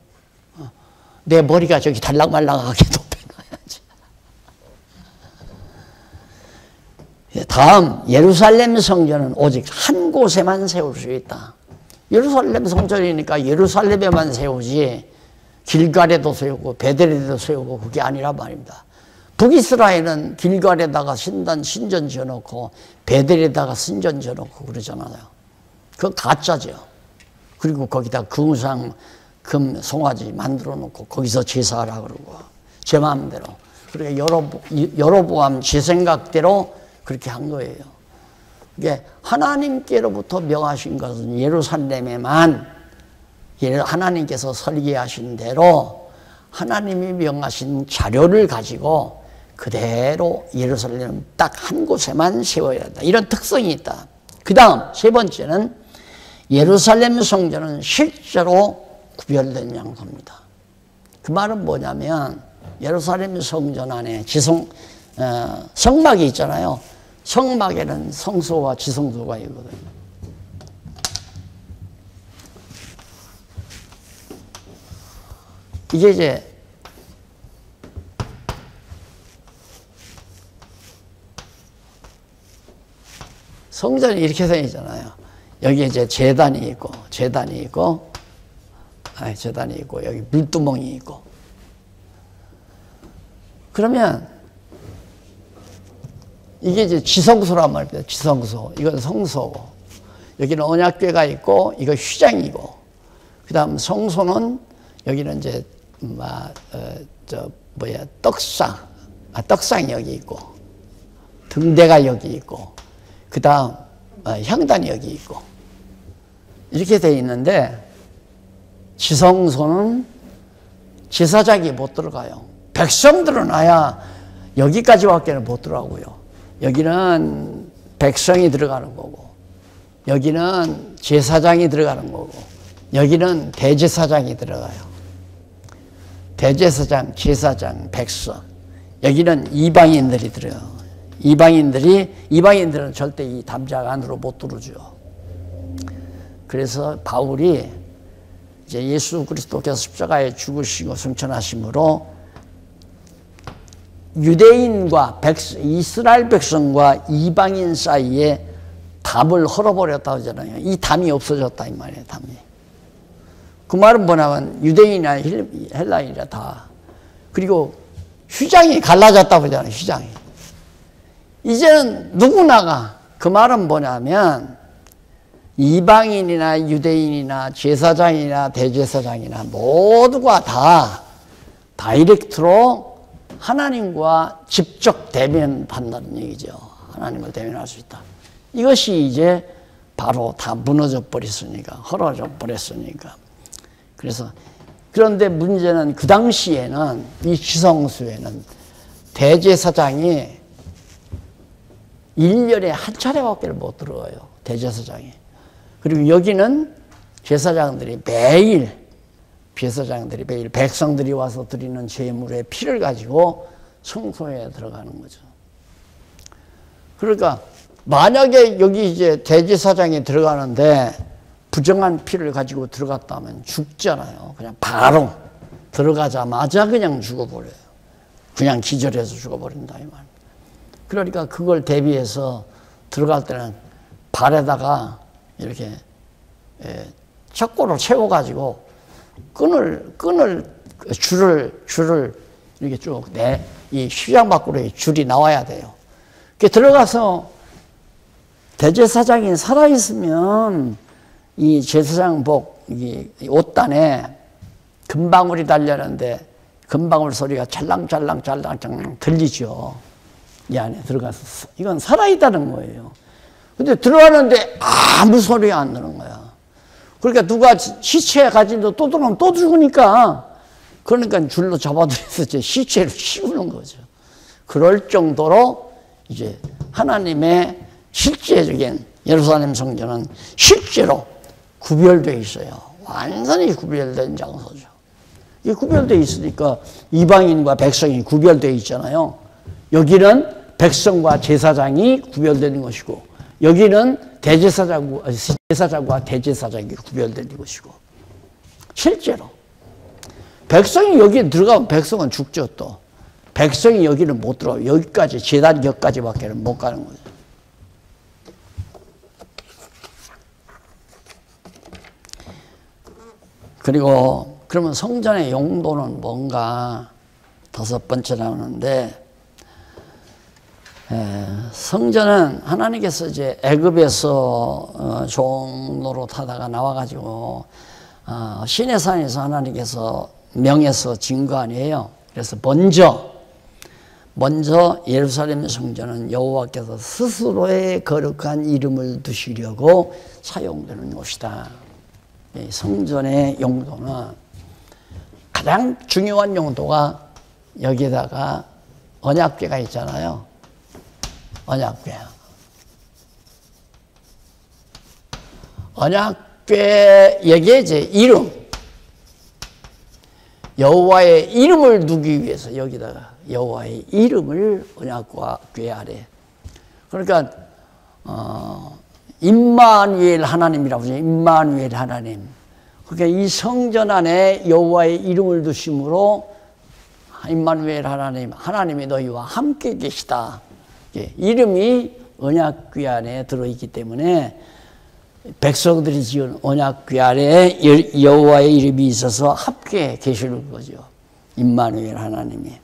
내 머리가 저기 달랑말랑하게 높여놔야지. 다음 예루살렘 성전은 오직 한 곳에만 세울 수 있다. 예루살렘 성전이니까 예루살렘에만 세우지 길갈에도 세우고 베델에도 세우고 그게 아니란 말입니다. 북이스라엘은 길갈에다가 신전 지어놓고 베델에다가 신전 지어놓고 그러잖아요. 그건 가짜죠. 그리고 거기다 금상 금 송아지 만들어 놓고 거기서 제사하라 그러고 제 마음대로 그러니까 여로보암 제 생각대로 그렇게 한 거예요. 이게 하나님께로부터 명하신 것은 예루살렘에만 하나님께서 설계하신 대로 하나님이 명하신 자료를 가지고 그대로 예루살렘 딱 한 곳에만 세워야 한다. 이런 특성이 있다. 그 다음 세 번째는 예루살렘 성전은 실제로 구별된 장소입니다. 그 말은 뭐냐면 예루살렘 성전 안에 성막이 있잖아요. 성막에는 성소와 지성소가 있거든요. 이게 이제 성전이 이렇게 생기잖아요. 여기 이제 제단이 있고 여기 물두멍이 있고. 그러면 이게 이제 지성소란 말이에요. 지성소. 이건 성소고. 여기는 언약궤가 있고 이거 휘장이고. 그다음 성소는 여기는 이제 떡상이 여기 있고 등대가 여기 있고 그다음 향단이 여기 있고 이렇게 돼 있는데 지성소는 제사장이 못 들어가요. 백성들은 아야 여기까지밖에 못 들어가고요. 여기는 백성이 들어가는 거고 여기는 제사장이 들어가는 거고 여기는 대제사장이 들어가요. 대제사장, 제사장, 백성. 여기는 이방인들이 들어요. 이방인들은 절대 이 담장 안으로 못 들어오죠. 그래서 바울이 이제 예수 그리스도께서 십자가에 죽으시고 승천하심으로 유대인과 이스라엘 백성과 이방인 사이에 담을 헐어버렸다고 하잖아요. 이 담이 없어졌다 이 말이에요. 담이. 그 말은 뭐냐면 유대인이나 헬라인이나 다. 그리고 휘장이 갈라졌다고 하잖아요. 휘장이. 이제는 누구나가, 그 말은 뭐냐면 이방인이나 유대인이나 제사장이나 대제사장이나 모두가 다 다이렉트로 하나님과 직접 대면한다는 얘기죠. 하나님을 대면할 수 있다. 이것이 이제 바로 다 무너져 버렸으니까, 헐어져 버렸으니까. 그래서 그런데 문제는 그 당시에는 이 지성소에는 대제사장이 1년에 한 차례밖에 못 들어가요. 대제사장이. 그리고 여기는 제사장들이 매일 백성들이 와서 드리는 제물의 피를 가지고 성소에 들어가는 거죠. 그러니까 만약에 여기 이제 대제사장이 들어가는데 부정한 피를 가지고 들어갔다면 죽잖아요. 그냥 바로 들어가자마자 그냥 죽어버려요. 그냥 기절해서 죽어버린다 이 말. 그러니까 그걸 대비해서 들어갈 때는 발에다가 이렇게 척고로 채워가지고 줄을 이렇게 쭉 이 휘장 밖으로 줄이 나와야 돼요. 그 들어가서 대제사장이 살아있으면 이 제사장복 이 옷단에 금방울이 달렸는데 금방울 소리가 찰랑찰랑 들리죠. 이 안에 들어가서 이건 살아있다는 거예요. 근데 들어가는데 아무 소리 안 나는 거야. 그러니까 누가 시체 가지고 또 들어오면 또 죽으니까 그러니까 줄로 잡아들여서 이제 시체를 씌우는 거죠. 그럴 정도로 이제 하나님의 실제적인 예루살렘 성전은 실제로 구별되어 있어요. 완전히 구별된 장소죠. 이 구별되어 있으니까 이방인과 백성이 구별되어 있잖아요. 여기는 백성과 제사장이 구별되는 것이고 여기는 제사장과 대제사장이 구별되는 것이고 실제로 백성이 여기 들어가면 백성은 죽죠. 또 백성이 여기는 못 들어가요. 여기까지 제단 격까지밖에 못 가는 거죠. 그리고 그러면 성전의 용도는 뭔가 다섯 번째 나오는데 성전은 하나님께서 이제 애굽에서 종로로 타다가 나와가지고 시내산에서 하나님께서 명해서 진 거 아니에요. 그래서 먼저 예루살렘 성전은 여호와께서 스스로의 거룩한 이름을 두시려고 사용되는 곳이다. 성전의 용도는 가장 중요한 용도가 여기다가 언약궤가 있잖아요. 언약궤 여기에 이제 이름 여호와의 이름을 두기 위해서 여기다가 여호와의 이름을 언약궤 아래 그러니까 임마누엘 하나님이라고 하죠. 임마누엘 하나님. 그러니까 이 성전 안에 여호와의 이름을 두심으로 임마누엘 하나님이 너희와 함께 계시다. 이름이 언약궤 안에 들어있기 때문에 백성들이 지은 언약궤 안에 여호와의 이름이 있어서 함께 계시는 거죠. 임마누엘 하나님이.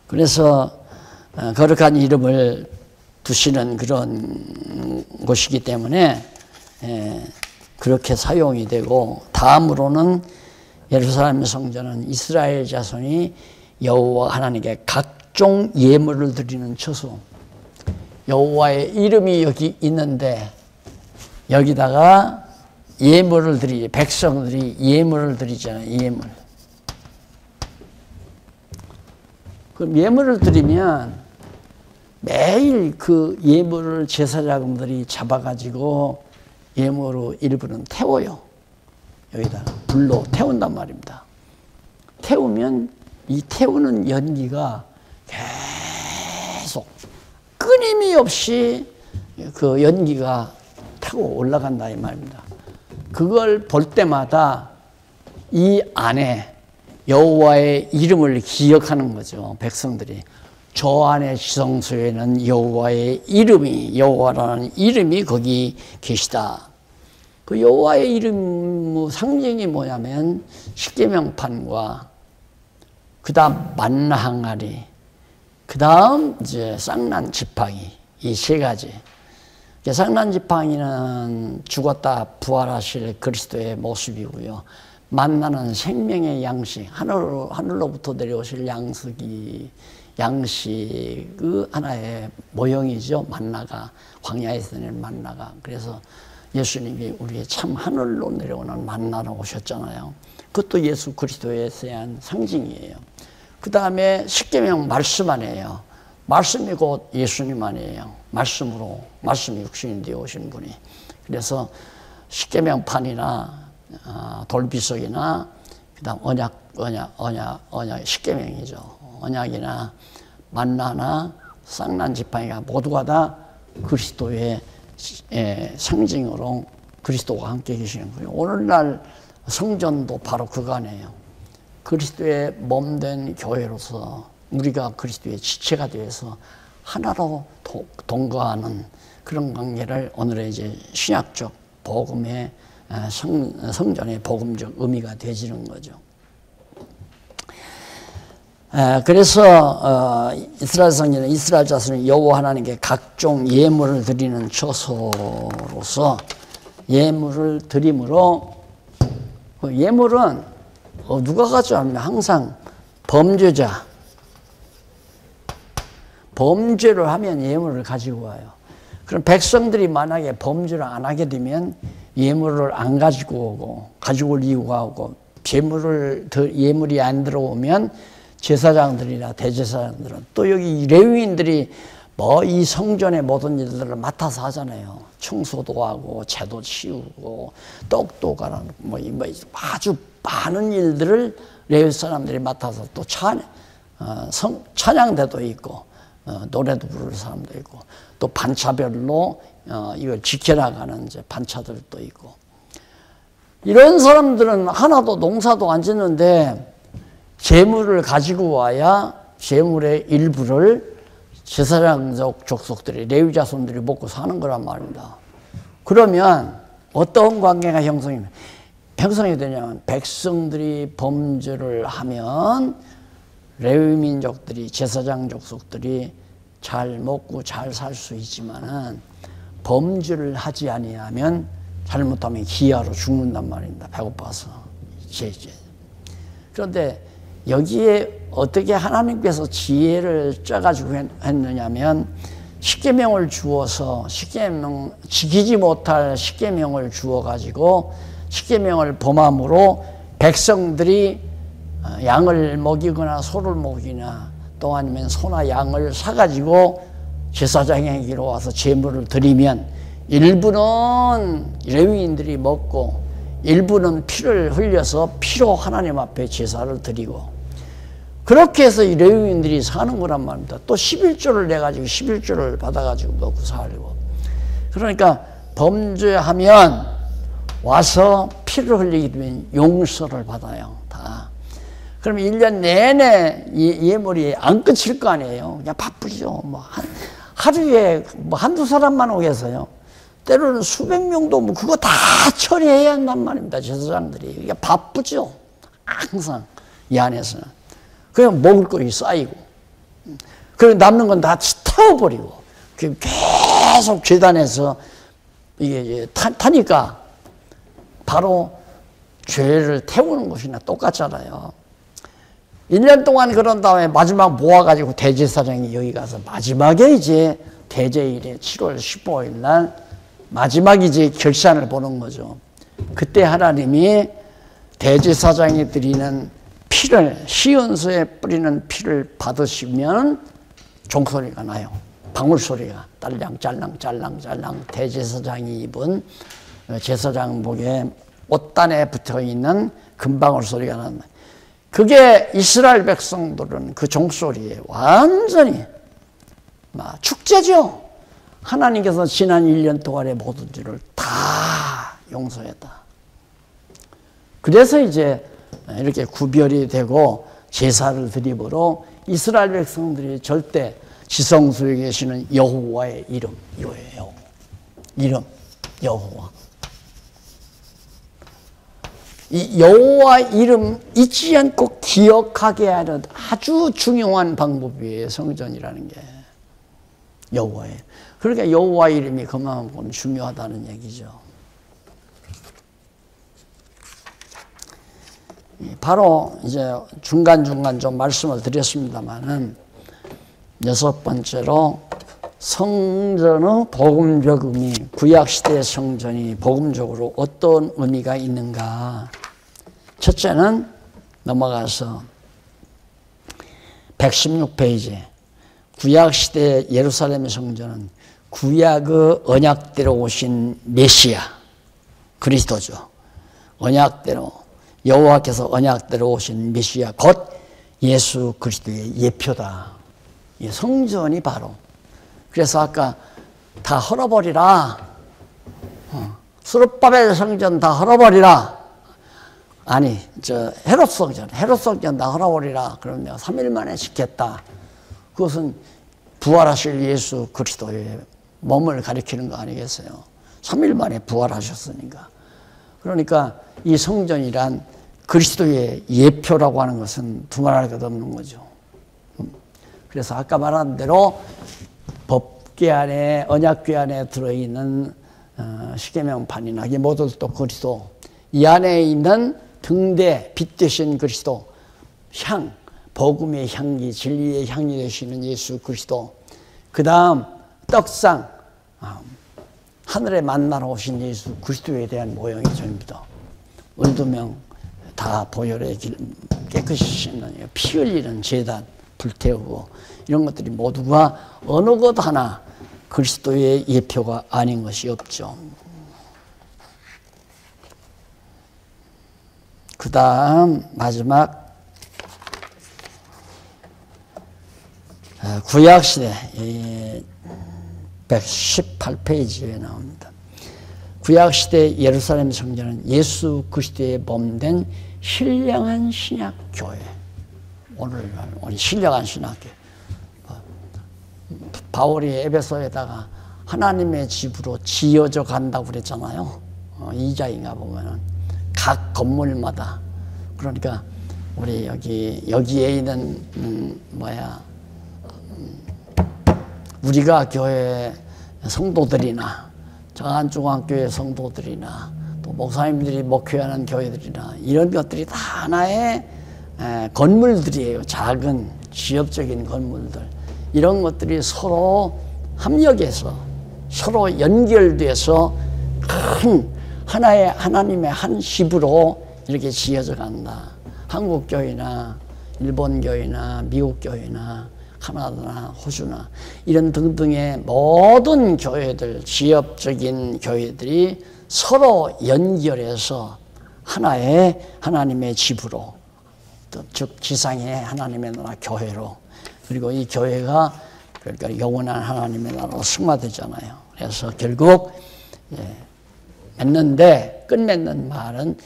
그래서 거룩한 이름을 두시는 그런 곳이기 때문에 그렇게 사용이 되고 다음으로는 예루살렘 성전은 이스라엘 자손이 여호와 하나님께 각종 예물을 드리는 처소 여호와의 이름이 여기 있는데 여기다가 예물을 드리지 백성들이 예물을 드리잖아요. 예물. 그럼 예물을 드리면 매일 그 예물을 제사장들이 잡아가지고 예물로 일부는 태워요. 여기다 불로 태운단 말입니다. 태우면 이 태우는 연기가 계속 끊임이 없이 그 연기가 타고 올라간다 이 말입니다. 그걸 볼 때마다 이 안에 여호와의 이름을 기억하는 거죠. 백성들이. 저 안에 지성소에는 여호와의 이름이, 여호와라는 이름이 거기 계시다. 그 여호와의 이름 상징이 뭐냐면 십계명판과 그 다음 만나 항아리, 그 다음 이제 쌍난 지팡이, 이 세 가지. 쌍난 지팡이는 죽었다 부활하실 그리스도의 모습이고요. 만나는 생명의 양식, 하늘로부터 내려오실 양식 그 하나의 모형이죠. 만나가, 광야에서 내는 만나가. 그래서 예수님이 우리의 참 하늘로 내려오는 만나로 오셨잖아요. 그것도 예수 그리스도에 대한 상징이에요. 그 다음에 십계명 말씀 안이에요. 말씀이 곧 예수님 안이에요. 말씀이 육신이 되어 오신 분이. 그래서 십계명판이나 돌비석이나 그다음 언약 십계명이죠. 언약이나 만나나 쌍난 지팡이가 모두가 다 그리스도의 상징으로 그리스도와 함께 계시는 거예요. 오늘날 성전도 바로 그거네요. 그리스도의 몸된 교회로서 우리가 그리스도의 지체가 되어서 하나로 동거하는 그런 관계를 오늘의 이제 신약적 복음의 성전의 복음적 의미가 되지는 거죠. 그래서 이스라엘 성전은 이스라엘 자손이 여호와 하나님께 각종 예물을 드리는 처소로서 예물을 드림으로 그 예물은 누가 가져오면 항상 범죄를 하면 예물을 가지고 와요. 그럼 백성들이 만약에 범죄를 안 하게 되면 예물을 안 가지고 오고 가지고 올 이유가 없고 예물이 안 들어오면 제사장들이나 대제사장들은 또 여기 레위인들이 뭐 이 성전의 모든 일들을 맡아서 하잖아요. 청소도 하고 채도 치우고 떡도 갈아 뭐 아주 많은 일들을 레위 사람들이 맡아서 또 찬양대도 있고 노래도 부를 사람도 있고 또 반차별로 이걸 지켜나가는 이제 반차들도 있고 이런 사람들은 하나도 농사도 안 짓는데 재물을 가지고 와야 재물의 일부를 제사장족 족속들이 레위 자손들이 먹고 사는 거란 말입니다. 그러면 어떤 관계가 형성이 되냐면 백성들이 범죄를 하면 레위 민족들이 제사장 족속들이 잘 먹고 잘 살 수 있지만은 범죄를 하지 아니하면 잘못하면 기아로 죽는단 말입니다. 배고파서. 그런데 여기에 어떻게 하나님께서 지혜를 짜가지고 했느냐면 십계명을 주어서 지키지 못할 십계명을 주어가지고 십계명을 범함으로 백성들이 양을 먹이거나 소를 먹이나 또 아니면 소나 양을 사가지고 제사장에게로 와서 제물을 드리면 일부는 레위인들이 먹고 일부는 피를 흘려서 피로 하나님 앞에 제사를 드리고 그렇게 해서 이 레위인들이 사는 거란 말입니다. 또 11조를 내가지고 11조를 받아가지고 먹고 살고 그러니까 범죄하면 와서 피를 흘리게 되면 용서를 받아요. 다. 그럼 1년 내내 예물이 안 끝일 거 아니에요. 그냥 바쁘죠. 뭐 하루에 뭐 한두 사람만 오겠어요. 때로는 수백 명도 뭐 그거 다 처리해야 한단 말입니다. 제사장들이. 이게 바쁘죠. 항상 이 안에서는. 그냥 먹을 것이 쌓이고. 그리고 남는 건 다 태워버리고. 계속 재단에서 이게 타니까 바로 죄를 태우는 것이나 똑같잖아요. 1년 동안 그런 다음에 마지막 모아가지고 대제사장이 여기 가서 마지막에 이제 대제일에 7월 15일 날 마지막 이제 결산을 보는 거죠. 그때 하나님이 대제사장이 드리는 피를 시온소에 뿌리는 피를 받으시면 종소리가 나요. 방울소리가 딸랑 짤랑 짤랑 짤랑 대제사장이 입은 제사장복에 옷단에 붙어있는 금방울 소리가 난다. 그게 이스라엘 백성들은 그 종소리에 완전히 축제죠. 하나님께서 지난 1년 동안의 모든 죄를 다 용서했다. 그래서 이제 이렇게 구별이 되고 제사를 드림으로 이스라엘 백성들이 절대 지성소에 계시는 여호와의 이름, 이거예요. 이름, 여호와. 이 여호와 이름 잊지 않고 기억하게 하는 아주 중요한 방법이에요. 성전이라는 게. 여호와의. 그러니까 여호와 이름이 그만큼 중요하다는 얘기죠. 바로 이제 중간중간 좀 말씀을 드렸습니다만은 여섯 번째로 성전의 복음적 의미, 구약시대의 성전이 복음적으로 어떤 의미가 있는가. 첫째는 넘어가서 116페이지 구약시대 예루살렘 성전은 구약의 언약대로 오신 메시아 그리스도죠. 언약대로 여호와께서 언약대로 오신 메시아 곧 예수 그리스도의 예표다. 이 성전이 바로 그래서 아까 다 헐어버리라. 스룹바벨 성전 다 헐어버리라. 아니 헤롯 성전 다 헐어버리라. 그럼 내가 3일 만에 짓겠다. 그것은 부활하실 예수 그리스도의 몸을 가리키는 거 아니겠어요? 3일 만에 부활하셨으니까. 그러니까 이 성전이란 그리스도의 예표라고 하는 것은 두말할 것 없는 거죠. 그래서 아까 말한 대로 법궤 안에 언약궤 안에 들어있는 십계명판이나 이 모두도 그리스도, 이 안에 있는 등대 빛 되신 그리스도, 향, 복음의 향기, 진리의 향이 되시는 예수 그리스도, 그 다음 떡상, 하늘에 만나러 오신 예수 그리스도에 대한 모형이 전부다. 월두명 다 보혈의 깨끗이 씻는 피 흘리는 제단 불태우고 이런 것들이 모두가 어느 것 하나 그리스도의 예표가 아닌 것이 없죠. 그 다음 마지막 구약시대 118페이지에 나옵니다. 구약시대 예루살렘 성전은 예수 그리스도의 몸된 신령한 신약교회. 오늘 신령한 신학교. 바울이 에베소에다가 하나님의 집으로 지어져 간다고 그랬잖아요. 2장인가 보면은 각 건물마다. 그러니까 우리 여기에 있는 우리가 교회 성도들이나 정한중앙교회 성도들이나 또 목사님들이 목회하는 교회들이나 이런 것들이 다 하나의 건물들이에요. 작은 지역적인 건물들. 이런 것들이 서로 합력해서 서로 연결돼서 큰 하나의 하나님의 한 집으로 이렇게 지어져 간다. 한국 교회나 일본 교회나 미국 교회나 카나다나 호주나 이런 등등의 모든 교회들, 지역적인 교회들이 서로 연결해서 하나의 하나님의 집으로, 즉 지상의 하나님의 나라 교회로, 그리고 이 교회가 그러니까 영원한 하나님의 나라로 승화되잖아요. 그래서 결국 끝맺는 말은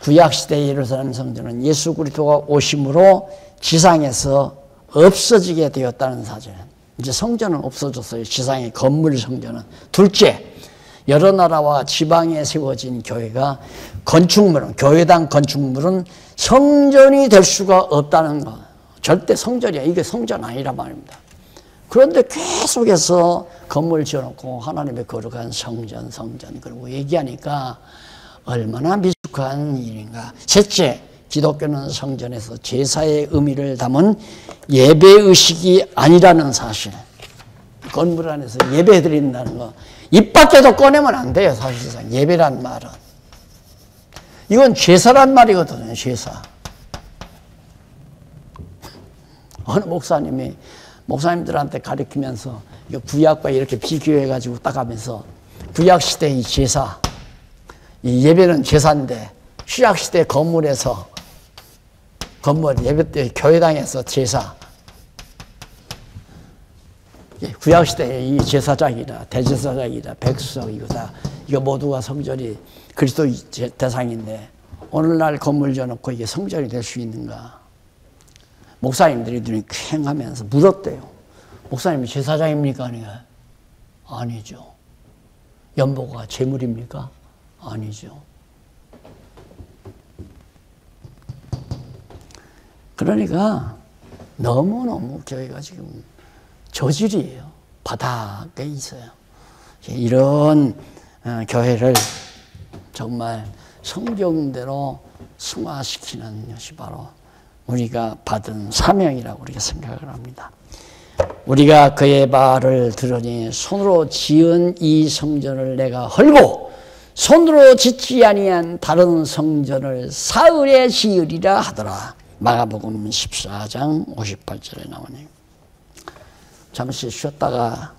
구약시대 예루살렘 성전은 예수 그리스도가 오심으로 지상에서 없어지게 되었다는 사실. 이제 성전은 없어졌어요. 지상의 건물 성전은. 둘째, 여러 나라와 지방에 세워진 교회가 건축물은, 교회당 건축물은 성전이 될 수가 없다는 거. 절대 성전이야. 이게 성전 아니란 말입니다. 그런데 계속해서 건물 지어놓고 하나님의 거룩한 성전 그러고 얘기하니까 얼마나 미숙한 일인가. 셋째, 기독교는 성전에서 제사의 의미를 담은 예배의식이 아니라는 사실. 건물 안에서 예배 드린다는 거. 입 밖에도 꺼내면 안 돼요. 사실상 예배란 말은. 이건 제사란 말이거든요. 제사. 어느 목사님들한테 가르치면서 구약과 이렇게 비교해가지고 딱 하면서 구약시대의 제사, 이 예배는 제사인데 신약시대 건물에서 예배 때 교회당에서 제사, 구약시대의 이 제사장이다, 대제사장이다, 백수장 이거 모두가 성전이 그리스도 대상인데 오늘날 건물 지어놓고 이게 성전이 될 수 있는가? 목사님들이 눈이 퀭하면서 물었대요. 목사님이 제사장입니까? 아니죠. 연보가 재물입니까? 아니죠. 그러니까 너무너무 교회가 지금 저질이에요. 바닥에 있어요. 이런 교회를 정말 성경대로 승화시키는 것이 바로 우리가 받은 사명이라고 우리가 생각을 합니다. 우리가 그의 말을 들으니 손으로 지은 이 성전을 내가 헐고 손으로 짓지 아니한 다른 성전을 사흘에 지으리라 하더라. 마가복음 14장 58절에 나오네요. 잠시 쉬었다가